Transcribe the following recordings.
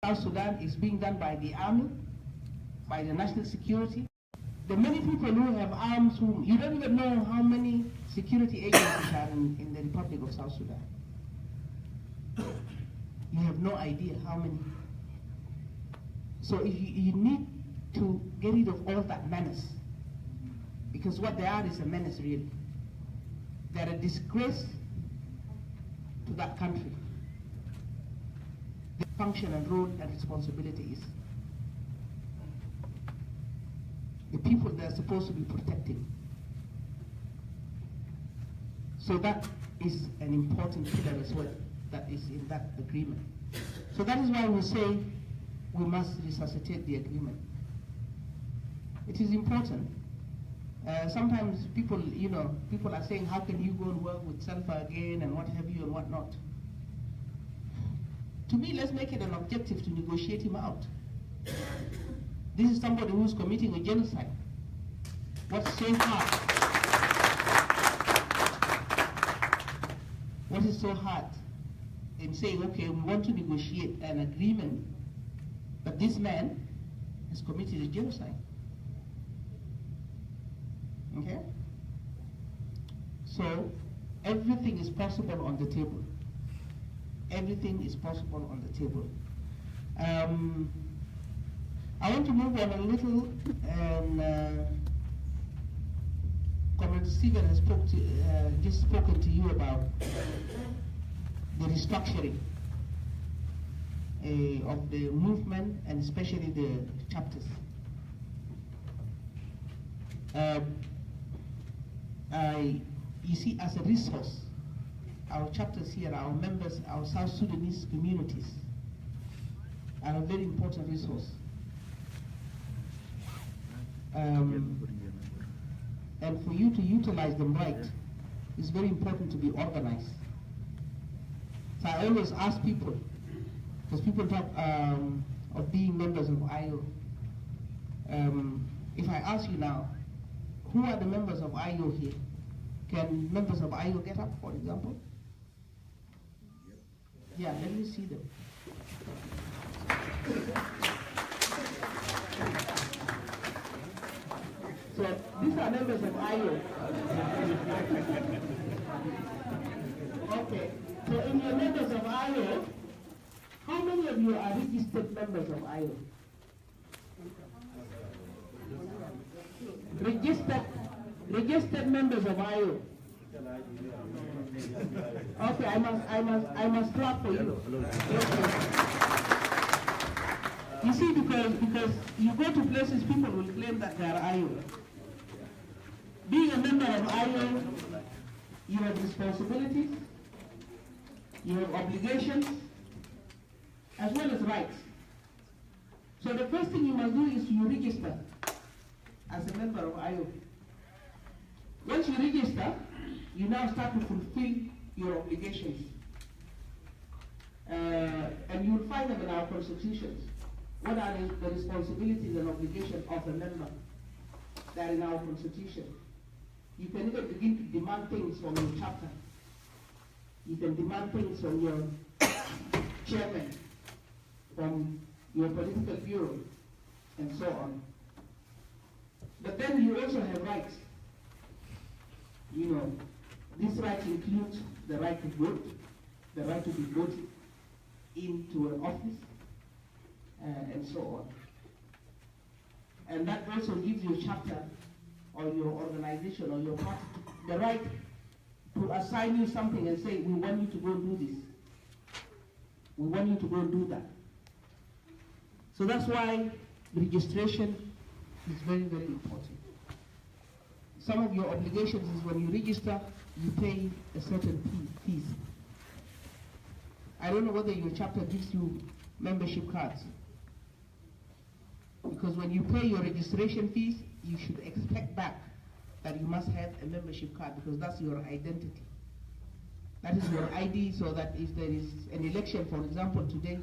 South Sudan is being done by the army, by the national security. The many people who have arms, whom you don't even know how many security agencies are in the Republic of South Sudan. You have no idea how many. So you need to get rid of all that menace, because what they are is a menace, really. They're a disgrace to that country. The function and role and responsibility is the people they're supposed to be protecting. So that is an important pillar as well that is in that agreement. So that is why we say we must resuscitate the agreement. It is important. Sometimes people, people are saying, how can you go and work with Sulfur again and what have you and what not? To me, let's make it an objective to negotiate him out. This is somebody who's committing a genocide. What's so hard? What is so hard in saying, okay, we want to negotiate an agreement, but this man has committed a genocide? Okay? So, everything is possible on the table. Everything is possible on the table. I want to move on a little, and Comrade Stephen has just spoken to you about the restructuring of the movement, and especially the chapters. You see, as a resource, our chapters here, our members, our South Sudanese communities are a very important resource. And for you to utilize them right, it's very important to be organized. So I always ask people, because people talk of being members of IO. If I ask you now, who are the members of IO here? Can members of IO get up, for example? Yeah, let me see them. So these are members of IO. Okay, so in your members of IO, how many of you are registered members of IO? Registered members of IO. Okay, I must clap for you. You see, because you go to places, people will claim that they are IO. Being a member of IO, you have responsibilities, you have obligations, as well as rights. So the first thing you must do is you register as a member of IO. Once you register, you now start to fulfill your obligations. And you'll find them in our constitutions. What are the responsibilities and obligations of a member? They are in our constitution. You can even begin to demand things from your chapter. You can demand things from your chairman, from your political bureau, and so on. But then you also have rights. These rights include the right to vote, the right to be voted into an office, and so on. And that also gives your chapter or your organization or your party the right to assign you something and say, we want you to go and do this. We want you to go and do that. So that's why registration is very, very important. Some of your obligations is when you register, you pay a certain fees. I don't know whether your chapter gives you membership cards. Because when you pay your registration fees, you should expect back that you must have a membership card, because that's your identity. That is your ID, so that if there is an election, for example, today,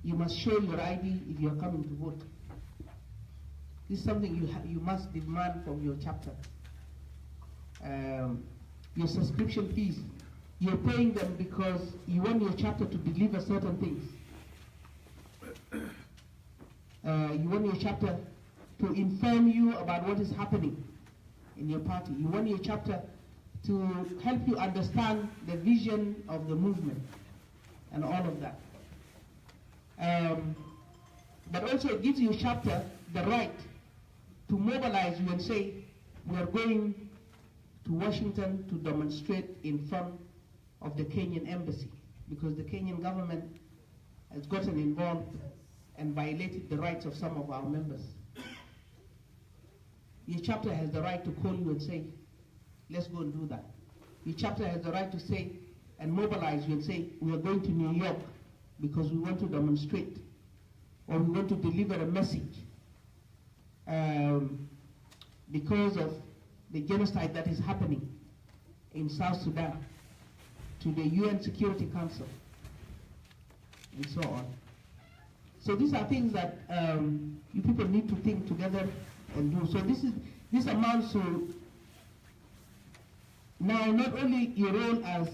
you must show your ID if you are coming to vote. This is something you must demand from your chapter. Your subscription fees, you're paying them because you want your chapter to deliver certain things. You want your chapter to inform you about what is happening in your party. You want your chapter to help you understand the vision of the movement and all of that. But also it gives your chapter the right to mobilize you and say, we are going to Washington to demonstrate in front of the Kenyan embassy, because the Kenyan government has gotten involved and violated the rights of some of our members. Your chapter has the right to call you and say, let's go and do that. Your chapter has the right to say and mobilize you and say, we are going to New York because we want to demonstrate, or we want to deliver a message because of the genocide that is happening in South Sudan to the UN Security Council and so on. So these are things that you people need to think together and do. So this amounts to now not only your role as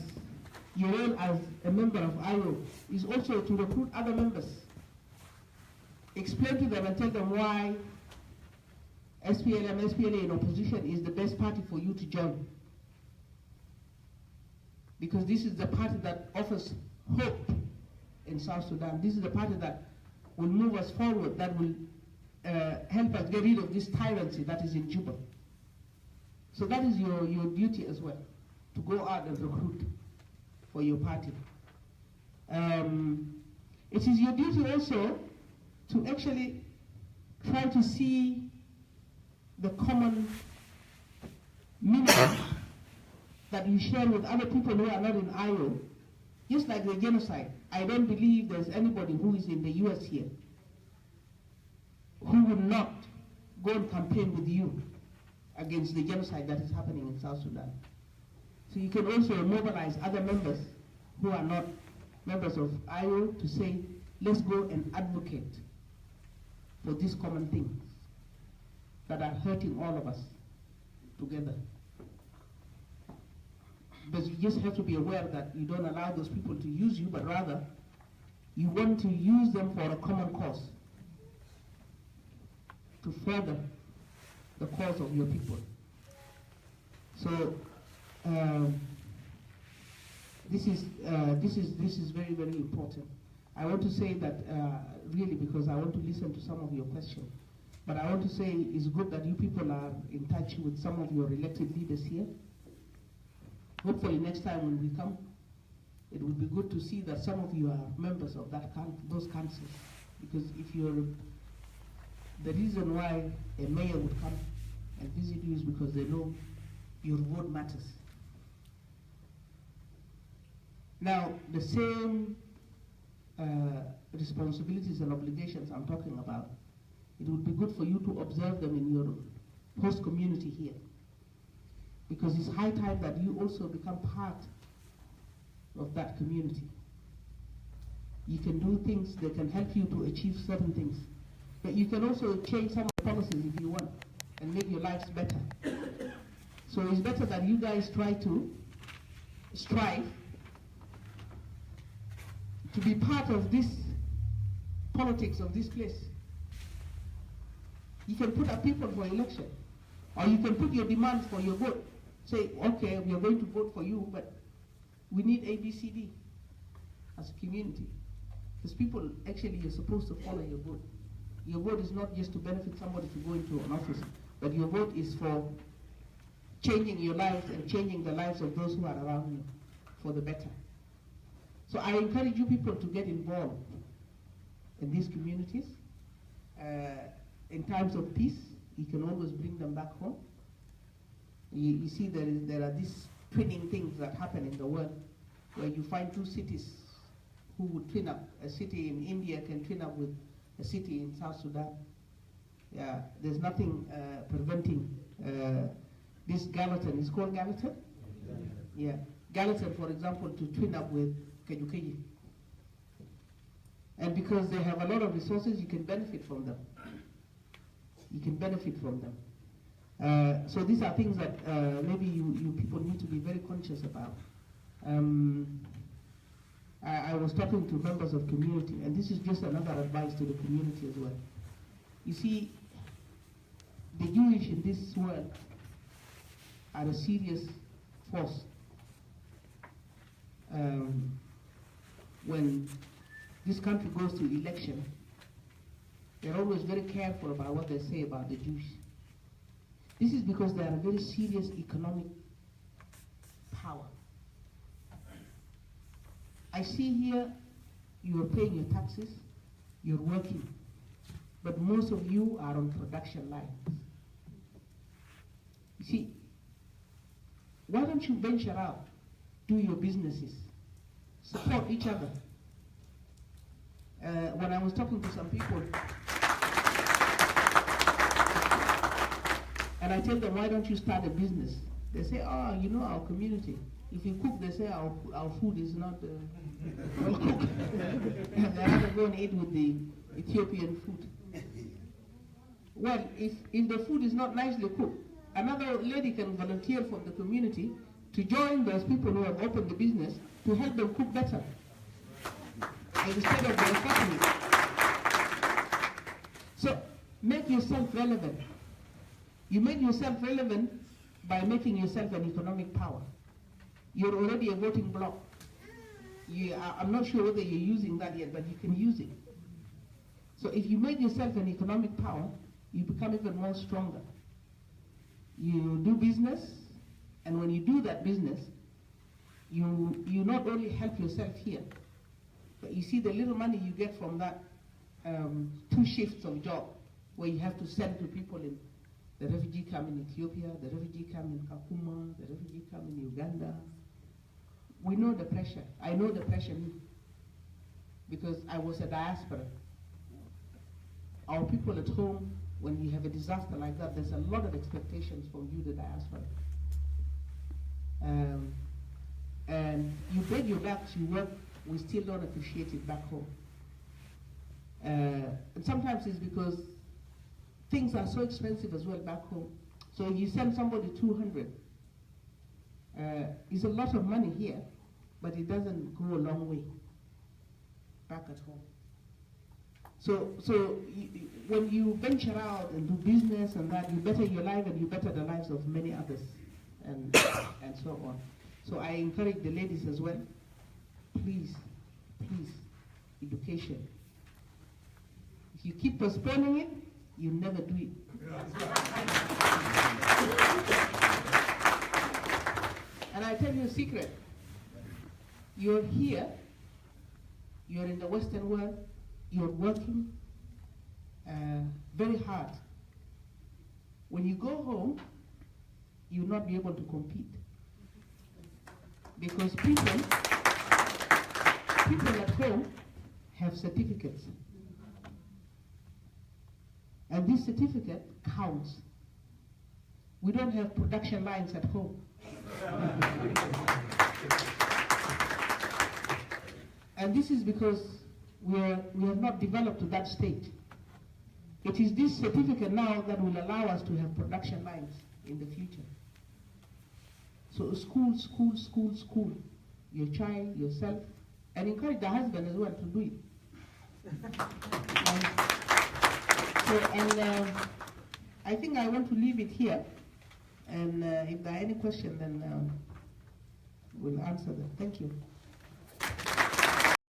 a member of IO is also to recruit other members. Explain to them and tell them why SPLM, SPLA in opposition is the best party for you to join. Because this is the party that offers hope in South Sudan. This is the party that will move us forward, that will help us get rid of this tyranny that is in Juba. So that is your duty as well, to go out and recruit for your party. It is your duty also to actually try to see the common minimum that you share with other people who are not in IO, just like the genocide. I don't believe there's anybody who is in the US here who will not go and campaign with you against the genocide that is happening in South Sudan. So you can also mobilize other members who are not members of IO to say, let's go and advocate for these common things that are hurting all of us together. But you just have to be aware that you don't allow those people to use you, but rather you want to use them for a common cause, to further the cause of your people. So this is very, very important. I want to say that really, because I want to listen to some of your questions, but I want to say it's good that you people are in touch with some of your elected leaders here. Hopefully next time when we come, it would be good to see that some of you are members of those councils. Because if you're, the reason why a mayor would come and visit you is because they know your vote matters. Now, the same responsibilities and obligations I'm talking about, it would be good for you to observe them in your host community here. Because it's high time that you also become part of that community. You can do things that can help you to achieve certain things. But you can also change some of the policies if you want and make your lives better. So it's better that you guys try to strive to be part of this politics of this place. You can put up people for election, or you can put your demands for your vote. Say, okay, we are going to vote for you, but we need A, B, C, D as a community. Because people actually are supposed to follow your vote. Your vote is not just to benefit somebody to go into an office, but your vote is for changing your life and changing the lives of those who are around you for the better. So I encourage you people to get involved in these communities. In times of peace, you can always bring them back home. You see there are these twinning things that happen in the world where you find two cities who would twin up. A city in India can twin up with a city in South Sudan. Yeah, there's nothing preventing this Gallatin. It's called Gallatin? Yeah. Gallatin, for example, to twin up with Kajukeji. And because they have a lot of resources, you can benefit from them. You can benefit from them. So these are things that maybe you people need to be very conscious about. I was talking to members of community, and this is just another advice to the community as well. You see, the Jewish in this world are a serious force. When this country goes to election, they're always very careful about what they say about the Jews. This is because they are a very serious economic power. I see here you are paying your taxes, you're working, but most of you are on production lines. You see, why don't you venture out, do your businesses, support each other? When I was talking to some people, and I tell them, why don't you start a business? They say, oh, you know our community. If you cook, they say our food is not well cooked. And they have to go and eat with the Ethiopian food. Well, if the food is not nicely cooked, another lady can volunteer from the community to join those people who have opened the business to help them cook better, instead of their family. So make yourself relevant. You make yourself relevant by making yourself an economic power. You're already a voting bloc. I'm not sure whether you're using that yet, but you can use it. So if you make yourself an economic power, you become even more stronger. You do business, and when you do that business, you not only help yourself here, but you see the little money you get from that 2 shifts of job, where you have to send to people in the refugee camp in Ethiopia, the refugee camp in Kakuma, the refugee camp in Uganda. We know the pressure. I know the pressure because I was a diaspora. Our people at home, when you have a disaster like that, there's a lot of expectations from you, the diaspora. And you break your backs, you work, we still don't appreciate it back home. And sometimes it's because things are so expensive as well back home. So if you send somebody 200, it's a lot of money here, but it doesn't go a long way back at home. So when you venture out and do business and that, you better your life and you better the lives of many others, and so on. So I encourage the ladies as well, please, education. If you keep postponing it, you never do it. And I tell you a secret. You're here, you're in the Western world, you're working very hard. When you go home, you'll not be able to compete. Because people at home have certificates. And this certificate counts. We don't have production lines at home. And this is because we have not developed to that state. It is this certificate now that will allow us to have production lines in the future. So school, your child, yourself, and encourage the husband as well to do it. I think I want to leave it here, and if there are any questions, then we'll answer them. Thank you.